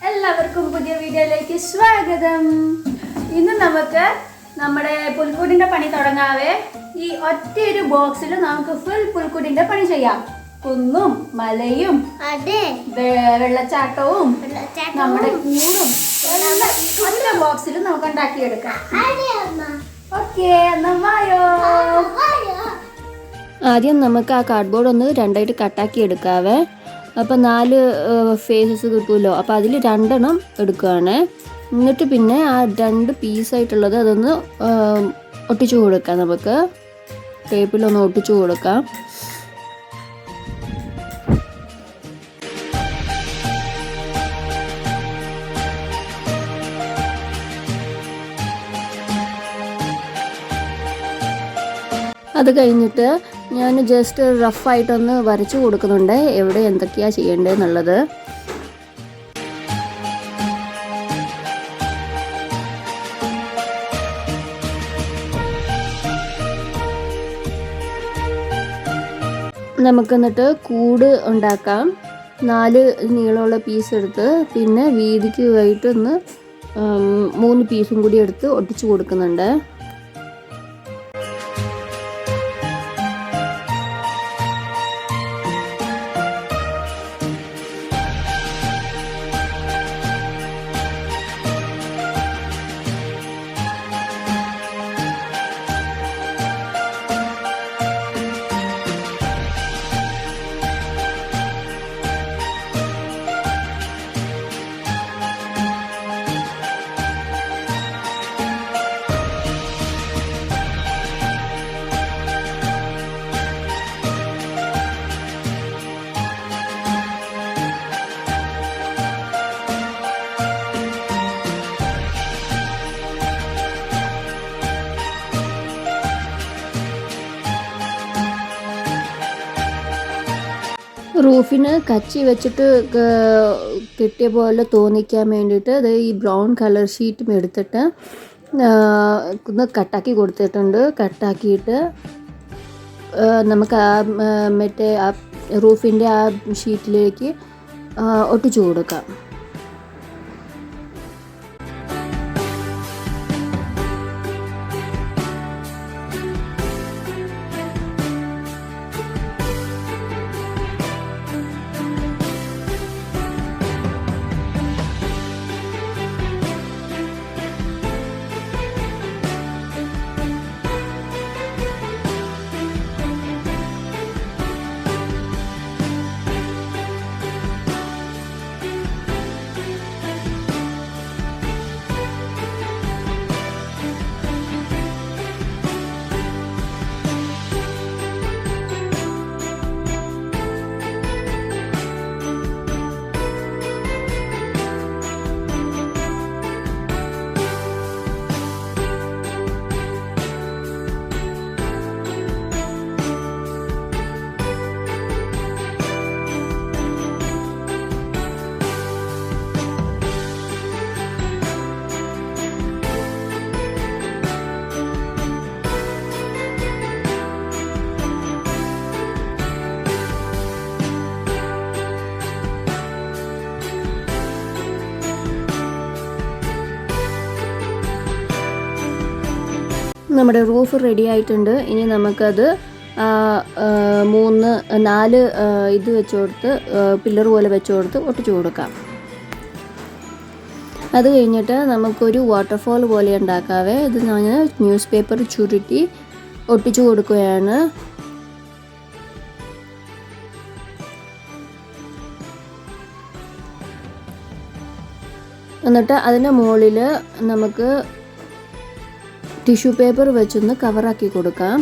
എല്ലാവർക്കും പുതിയ വീഡിയോയിലേക്ക് സ്വാഗതം. ഇന്ന് നമുക്ക് നമ്മുടെ പുൽക്കൂടിന്റെ പണി തുടങ്ങാവേ. ഈ ഒറ്റയൊരു ബോക്സിൽ നമുക്ക് ഫുൾ പുൽക്കൂടിന്റെ പണി ചെയ്യാം. കുന്നും മലയും വെള്ളച്ചാട്ടവും നമ്മുടെ കൂടും എല്ലാം ഒറ്റ ബോക്സിൽ നമുക്ക് ഉണ്ടാക്കിയെടുക്കാം. ഓക്കെ, എന്നാ വായോ. ആദ്യം നമുക്ക് ആ കാർഡ്ബോർഡ് ഒന്ന് രണ്ടായിട്ട് കട്ടാക്കി എടുക്കാവേ. അപ്പോൾ 4 ഫേസസ് കിട്ടുമല്ലോ, അപ്പോൾ അതിൽ 2 എടുക്കുകയാണ്. എന്നിട്ട് പിന്നെ ആ 2 പീസായിട്ടുള്ളത് അതൊന്ന് ഒട്ടിച്ചു കൊടുക്കാം. നമുക്ക് ടേപ്പിലൊന്ന് ഒട്ടിച്ചു കൊടുക്കാം. അത് കഴിഞ്ഞിട്ട് ഞാൻ ജസ്റ്റ് റഫായിട്ടൊന്ന് വരച്ചു കൊടുക്കുന്നുണ്ട് എവിടെ എന്തൊക്കെയാണ് ചെയ്യേണ്ടതെന്നുള്ളത്. നമുക്കെന്നിട്ട് കൂട് ഉണ്ടാക്കാം. 4 നീളമുള്ള പീസ് എടുത്ത് പിന്നെ വീതിക്ക് ആയിട്ടൊന്ന് 3 പീസും കൂടി എടുത്ത് ഒട്ടിച്ചു കൊടുക്കുന്നുണ്ട്. റൂഫിന് കച്ചി വെച്ചിട്ട് കെട്ടിയ പോലെ തോന്നിക്കാൻ വേണ്ടിയിട്ട് അത് ഈ ബ്രൗൺ കളർ ഷീറ്റും എടുത്തിട്ട് ഒന്ന് കട്ടാക്കി കൊടുത്തിട്ടുണ്ട്. കട്ടാക്കിയിട്ട് നമുക്ക് ആ മറ്റേ ആ റൂഫിൻ്റെ ആ ഷീറ്റിലേക്ക് ഒട്ടിച്ചു കൊടുക്കാം. നമ്മുടെ റൂഫ് റെഡി ആയിട്ടുണ്ട്. ഇനി നമുക്കത് 4 ഇത് വെച്ച് കൊടുത്ത് പില്ലർ പോലെ വെച്ച് കൊടുത്ത് ഒട്ടിച്ചു കൊടുക്കാം. അത് കഴിഞ്ഞിട്ട് നമുക്കൊരു വാട്ടർഫോൾ പോലെ ഉണ്ടാക്കാവേ. ഇത് ഞാൻ ന്യൂസ് പേപ്പർ ചുരുട്ടി ഒട്ടിച്ചു കൊടുക്കുകയാണ്. എന്നിട്ട് അതിൻ്റെ മുകളിൽ നമുക്ക് ടിഷ്യൂ പേപ്പർ വെച്ചൊന്ന് കവറാക്കി കൊടുക്കാം.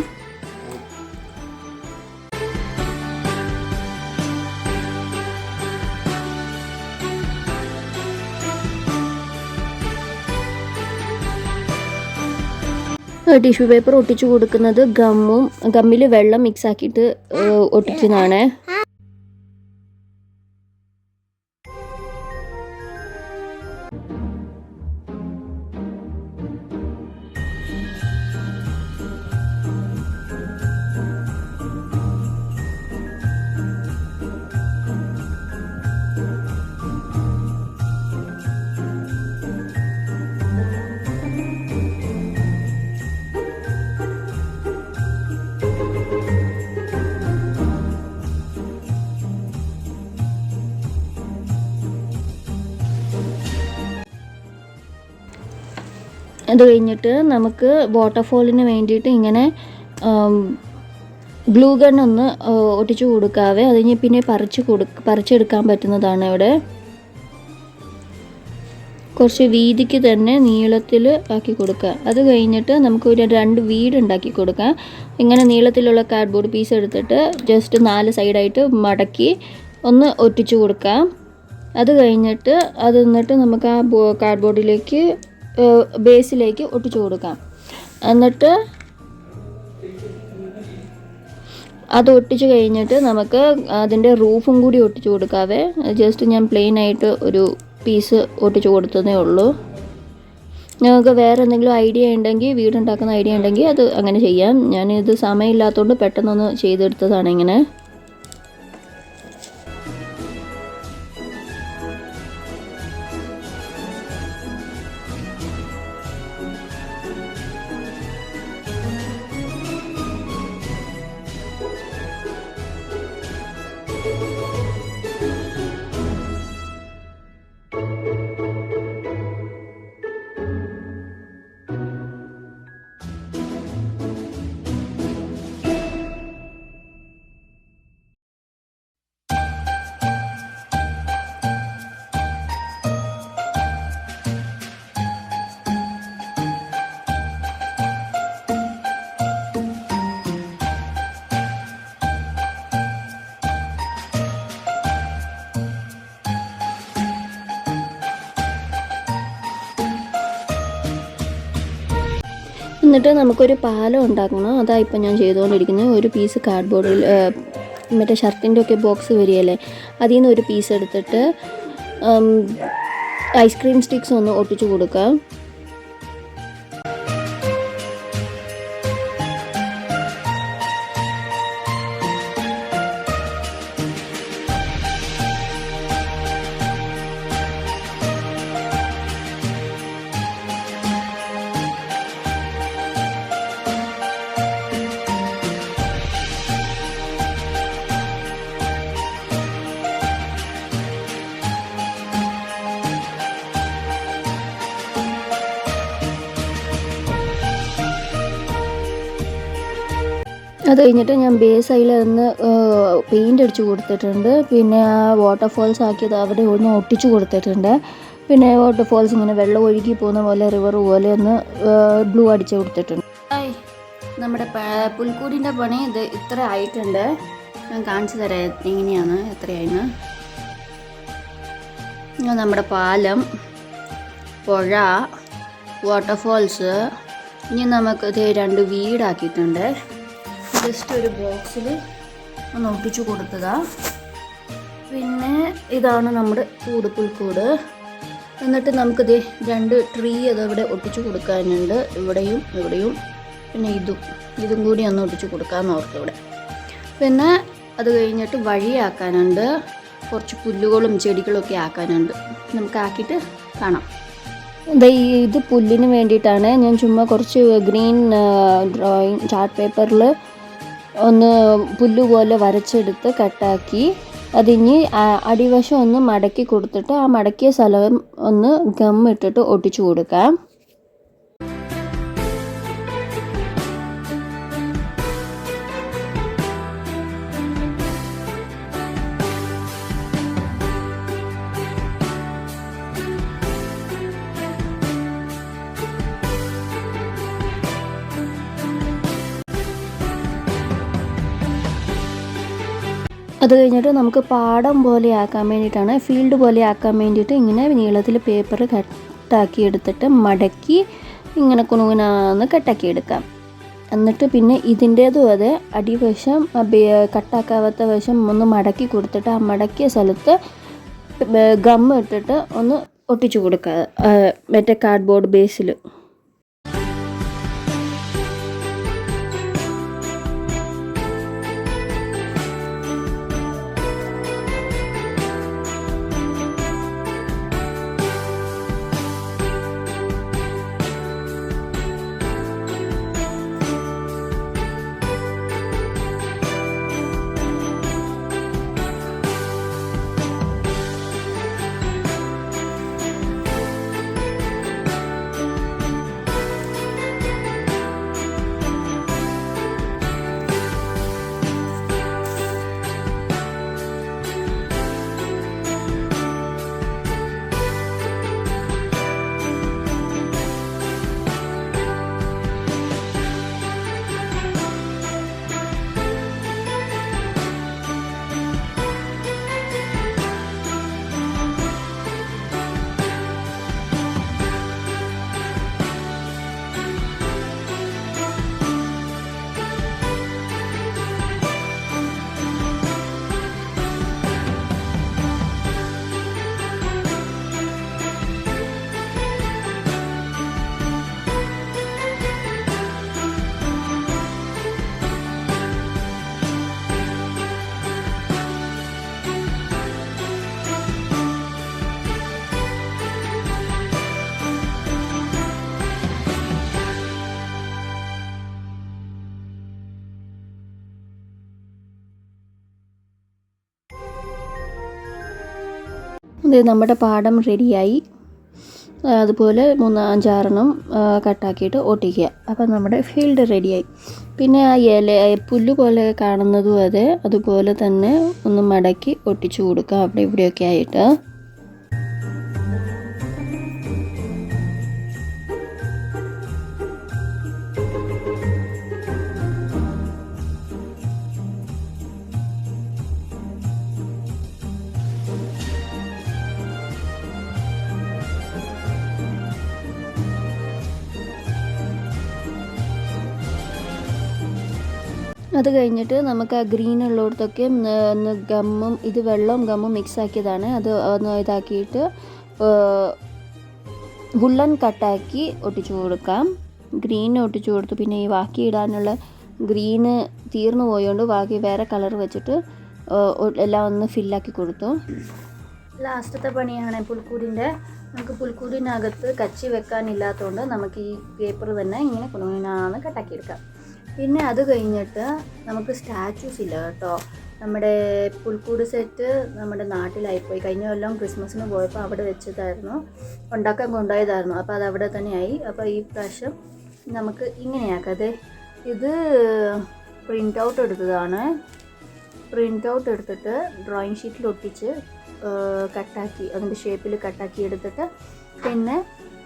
ടിഷ്യൂ പേപ്പർ ഒട്ടിച്ചു കൊടുക്കുന്നത് ഗമ്മിൽ വെള്ളം മിക്സ് ആക്കിയിട്ട് ഒട്ടിക്കുന്നതാണ്. അത് കഴിഞ്ഞിട്ട് നമുക്ക് വാട്ടർഫോളിന് വേണ്ടിയിട്ട് ഇങ്ങനെ ഗ്ലൂ ഗൺ ഒന്ന് ഒട്ടിച്ചു കൊടുക്കാവേ. അത് കഴിഞ്ഞ് പിന്നെ പറിച്ചെടുക്കാൻ പറ്റുന്നതാണ്. ഇവിടെ കുറച്ച് വീതിക്ക് തന്നെ നീളത്തിൽ ആക്കി കൊടുക്കുക. അത് കഴിഞ്ഞിട്ട് നമുക്ക് ഒരു 2 വീട് ഉണ്ടാക്കി കൊടുക്കാം. ഇങ്ങനെ നീളത്തിലുള്ള കാർഡ്ബോർഡ് പീസ് എടുത്തിട്ട് ജസ്റ്റ് 4 സൈഡായിട്ട് മടക്കി ഒന്ന് ഒട്ടിച്ചു കൊടുക്കാം. അത് കഴിഞ്ഞിട്ട് അത് എന്നിട്ട് നമുക്ക് ആ കാർഡ്ബോർഡിലേക്ക് ബേസിലേക്ക് ഒട്ടിച്ചു കൊടുക്കാം. എന്നിട്ട് അത് ഒട്ടിച്ച് കഴിഞ്ഞിട്ട് നമുക്ക് അതിൻ്റെ റൂഫും കൂടി ഒട്ടിച്ചു കൊടുക്കാവേ. ജസ്റ്റ് ഞാൻ പ്ലെയിൻ ആയിട്ട് ഒരു പീസ് ഒട്ടിച്ചു കൊടുത്തതേ ഉള്ളൂ. നിങ്ങൾക്ക് വേറെ എന്തെങ്കിലും ഐഡിയ ഉണ്ടെങ്കിൽ, വീടുണ്ടാക്കുന്ന ഐഡിയ ഉണ്ടെങ്കിൽ അത് അങ്ങനെ ചെയ്യാം. ഞാനിത് സമയമില്ലാത്തതുകൊണ്ട് പെട്ടെന്നൊന്ന് ചെയ്തെടുത്തതാണ് ഇങ്ങനെ. എന്നിട്ട് നമുക്കൊരു പാലം ഉണ്ടാക്കണം. അതാണ് ഇപ്പം ഞാൻ ചെയ്തുകൊണ്ടിരിക്കുന്നത്. ഒരു പീസ് കാർഡ്ബോർഡിൽ മറ്റേ ഷർട്ടിൻ്റെ ഒക്കെ ബോക്സ് വരികയല്ലേ, അതിൽ നിന്ന് ഒരു പീസ് എടുത്തിട്ട് ഐസ്ക്രീം സ്റ്റിക്സ് ഒന്ന് ഒട്ടിച്ചു കൊടുക്കാം. അത് കഴിഞ്ഞിട്ട് ഞാൻ ബേസ് അതിലൊന്ന് പെയിൻ്റ് അടിച്ച് കൊടുത്തിട്ടുണ്ട്. പിന്നെ ആ വാട്ടർഫോൾസ് ആക്കിയത് അവിടെ ഒന്ന് ഒട്ടിച്ചു കൊടുത്തിട്ടുണ്ട്. പിന്നെ വാട്ടർഫോൾസ് ഇങ്ങനെ വെള്ളം ഒഴുകി പോകുന്ന പോലെ, റിവർ പോലെ ഒന്ന് ബ്ലൂ അടിച്ച് കൊടുത്തിട്ടുണ്ട്. നമ്മുടെ പുൽക്കൂടിൻ്റെ പണി ഇത് ഇത്ര ആയിട്ടുണ്ട്. ഞാൻ കാണിച്ചു തരാം എങ്ങനെയാണ്, എത്രയായിരുന്നു. നമ്മുടെ പാലം, പുഴ, വാട്ടർഫോൾസ്. ഇനി നമുക്കിത് 2 വീടാക്കിയിട്ടുണ്ട്. ജസ്റ്റ് ഒരു ബോക്സിൽ ഒന്ന് ഒട്ടിച്ചു കൊടുത്തതാ. പിന്നെ ഇതാണ് നമ്മുടെ പുൽക്കൂട്. എന്നിട്ട് നമുക്കിത് 2 ട്രീ അതവിടെ ഒട്ടിച്ചു കൊടുക്കാനുണ്ട്. ഇവിടെയും ഇവിടെയും. പിന്നെ ഇതും കൂടി ഒന്ന് ഒട്ടിച്ചു കൊടുക്കാമെന്ന് ഓർത്ത് ഇവിടെ. പിന്നെ അത് കഴിഞ്ഞിട്ട് വഴിയാക്കാനുണ്ട്. കുറച്ച് പുല്ലുകളും ചെടികളൊക്കെ ആക്കാനുണ്ട്. നമുക്ക് ആക്കിയിട്ട് കാണാം. ഇത് പുല്ലിന് വേണ്ടിയിട്ടാണ്. ഞാൻ ചുമ്മാ കുറച്ച് ഗ്രീൻ ഡ്രോയിങ് ചാർട്ട് പേപ്പറിൽ ഒന്ന് പുല്ലുപോലെ വരച്ചെടുത്ത് കട്ടാക്കി അതിന് അടിവശം ഒന്ന് മടക്കി കൊടുത്തിട്ട് ആ മടക്കിയ സ്ഥലം ഒന്ന് ഗം ഇട്ടിട്ട് ഒട്ടിച്ചു കൊടുക്കാം. അത് കഴിഞ്ഞിട്ട് നമുക്ക് പാടം പോലെ ആക്കാൻ വേണ്ടിയിട്ടാണ്, ഫീൽഡ് പോലെ ആക്കാൻ വേണ്ടിയിട്ട് ഇങ്ങനെ നീളത്തിൽ പേപ്പർ കട്ടാക്കി എടുത്തിട്ട് മടക്കി ഇങ്ങനെ കുണുകുനാന്ന് കട്ടാക്കി എടുക്കാം. എന്നിട്ട് പിന്നെ ഇതിൻ്റേതും അതെ, അടിവശം കട്ടാക്കാവാത്ത വശം ഒന്ന് മടക്കി കൊടുത്തിട്ട് ആ മടക്കിയ സ്ഥലത്ത് ഗം ഇട്ടിട്ട് ഒന്ന് ഒട്ടിച്ചു കൊടുക്കുക മറ്റേ കാർഡ്ബോർഡ് ബേസിൽ. ഇത് നമ്മുടെ പാടം റെഡിയായി. അതുപോലെ 3-5 കട്ടാക്കിയിട്ട് ഒട്ടിക്കുക. അപ്പം നമ്മുടെ ഫീൽഡ് റെഡിയായി. പിന്നെ ആ പുല്ല് പോലെ കാണുന്നതും അതുപോലെ തന്നെ ഒന്ന് മടക്കി ഒട്ടിച്ചു കൊടുക്കുക അവിടെ ഇവിടെയൊക്കെ ആയിട്ട്. അത് കഴിഞ്ഞിട്ട് നമുക്ക് ആ ഗ്രീൻ ഉള്ളിടത്തൊക്കെ ഒന്ന് ഗമ്മും വെള്ളവും ഗമ്മും മിക്സ് ആക്കിയതാണ്. അത് ഒന്ന് ഇതാക്കിയിട്ട് വുള്ളൻ കട്ടാക്കി ഒട്ടിച്ചു കൊടുക്കാം. ഗ്രീൻ ഒട്ടിച്ചു കൊടുത്തു. പിന്നെ ഈ ബാക്കി ഇടാനുള്ള ഗ്രീന് തീർന്നു പോയതുകൊണ്ട് ബാക്കി വേറെ കളർ വെച്ചിട്ട് എല്ലാം ഒന്ന് ഫില്ലാക്കി കൊടുത്തു. ലാസ്റ്റത്തെ പണിയാണ് പുൽക്കൂടിൻ്റെ. നമുക്ക് പുൽക്കൂടിനകത്ത് കച്ചി വെക്കാനില്ലാത്തതുകൊണ്ട് നമുക്ക് ഈ പേപ്പർ തന്നെ ഇങ്ങനെ കുണുകുനാന്ന് കട്ടാക്കിയെടുക്കാം. പിന്നെ അത് കഴിഞ്ഞിട്ട് നമുക്ക് സ്റ്റാച്യൂസ് ഇല്ല കേട്ടോ. നമ്മുടെ പുൽക്കൂട് സെറ്റ് നമ്മുടെ നാട്ടിലായിപ്പോയി. കഴിഞ്ഞ കൊല്ലം ക്രിസ്മസിന് പോയപ്പോൾ അവിടെ വെച്ചതായിരുന്നു, ഉണ്ടാക്കാൻ കൊണ്ടുപോയതായിരുന്നു. അപ്പോൾ അത് അവിടെ തന്നെയായി. അപ്പോൾ ഈ പ്രാവശ്യം നമുക്ക് ഇങ്ങനെയാക്കാതെ ഇത് പ്രിൻ്റ് ഔട്ട് എടുത്തതാണ്. പ്രിൻ്റ് ഔട്ട് എടുത്തിട്ട് ഡ്രോയിങ് ഷീറ്റിൽ ഒട്ടിച്ച് കട്ടാക്കി അതിൻ്റെ ഷേപ്പിൽ കട്ടാക്കി എടുത്തിട്ട് പിന്നെ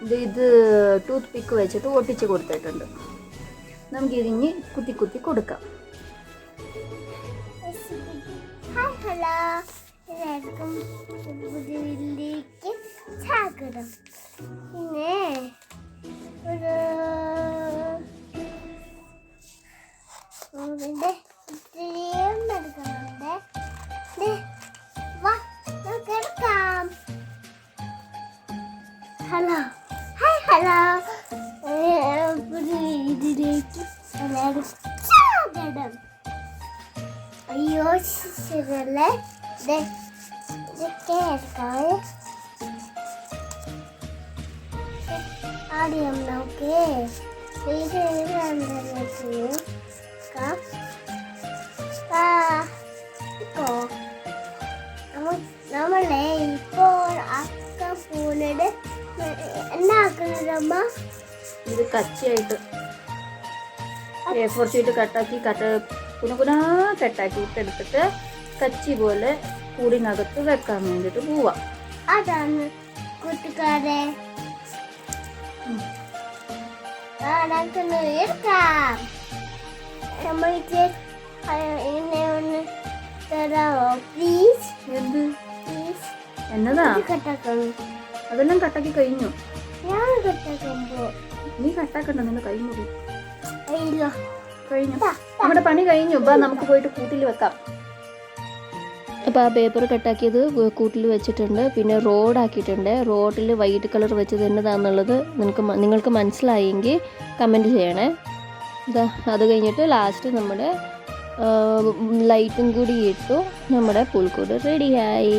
ഇത് ടൂത്ത് പിക്ക് വെച്ചിട്ട് ഒട്ടിച്ച് കൊടുത്തിട്ടുണ്ട്. നമുക്ക് ഇതിഞ്ഞ് കുത്തി കുത്തി കൊടുക്കാം. ഹലോ, എല്ലാവർക്കും വീട്ടിലേക്ക് സ്വാഗതം. പിന്നെ ഒരു ഇത്രയും എടുക്കുന്നുണ്ട്. വാ നമുക്ക് എടുക്കാം. ഹലോ, ഹായ് ഹലോ, ഇതിലേക്ക് എല്ലാവരും സ്വാഗതം. അയ്യോ ശരിയല്ലേ, ഇതൊക്കെ എടുക്കാം. ആദ്യം നമുക്ക് നമ്മളെ ഇപ്പോൾ ആക്കാൻ പോകുന്നത് എന്നാക്കുന്നതമ്മ, ഇത് കച്ചിയായിട്ട് A4 ഷീറ്റ് കട്ടാക്കി കുനുകുനാ കട്ടാക്കിയിട്ട് എടുത്തിട്ട് കച്ചി പോലെ കൂടിനകത്ത് വെക്കാൻ വേണ്ടിയിട്ട് പോവാം. അതാണ് കൂട്ടുകാരെ, എടുക്കാം. നമ്മൾക്ക് ഇങ്ങനെ ഒന്ന് തരാമോ പ്ലീസ്? എന്ത് പ്ലീസ് എന്നതാ? കട്ടാക്കണം. അതെല്ലാം കട്ടാക്കി കഴിഞ്ഞു. ഞാൻ കട്ടാക്കുമ്പോ നീ കട്ടാക്കണ്ട, നിന്റെ കൈ മുറി അയ്യോ കഴിഞ്ഞു. നമ്മുടെ പണി കഴിഞ്ഞു. ബാ നമുക്ക് പോയിട്ട് കൂട്ടിൽ വെക്കാം. അപ്പോൾ ആ പേപ്പർ കട്ടാക്കിയത് കൂട്ടിൽ വെച്ചിട്ടുണ്ട്. പിന്നെ റോഡാക്കിയിട്ടുണ്ട്. റോഡിൽ വൈറ്റ് കളർ വെച്ചത് എന്നതാണെന്നുള്ളത് നിങ്ങൾക്ക് മനസ്സിലായെങ്കിൽ കമൻറ്റ് ചെയ്യണേ. ഇതാ അത് കഴിഞ്ഞിട്ട് ലാസ്റ്റ് നമ്മുടെ ലൈറ്റും കൂടി ഇട്ടു. നമ്മുടെ പുൽക്കൂട് റെഡിയായി.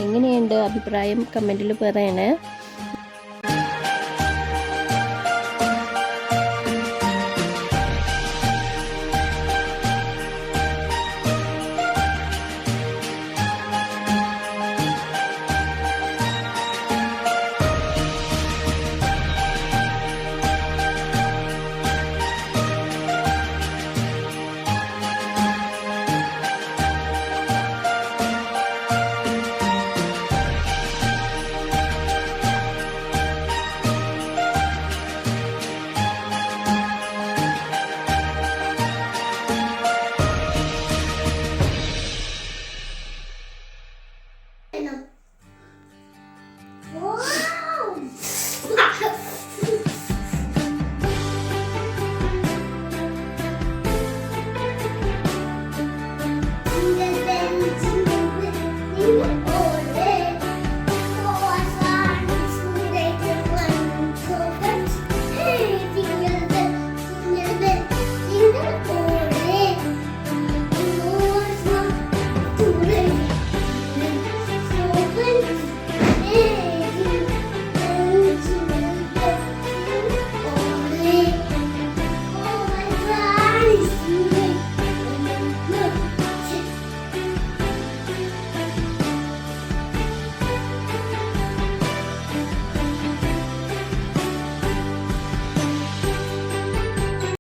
എങ്ങനെയുണ്ട് അഭിപ്രായം കമൻറ്റിൽ പറയണേ.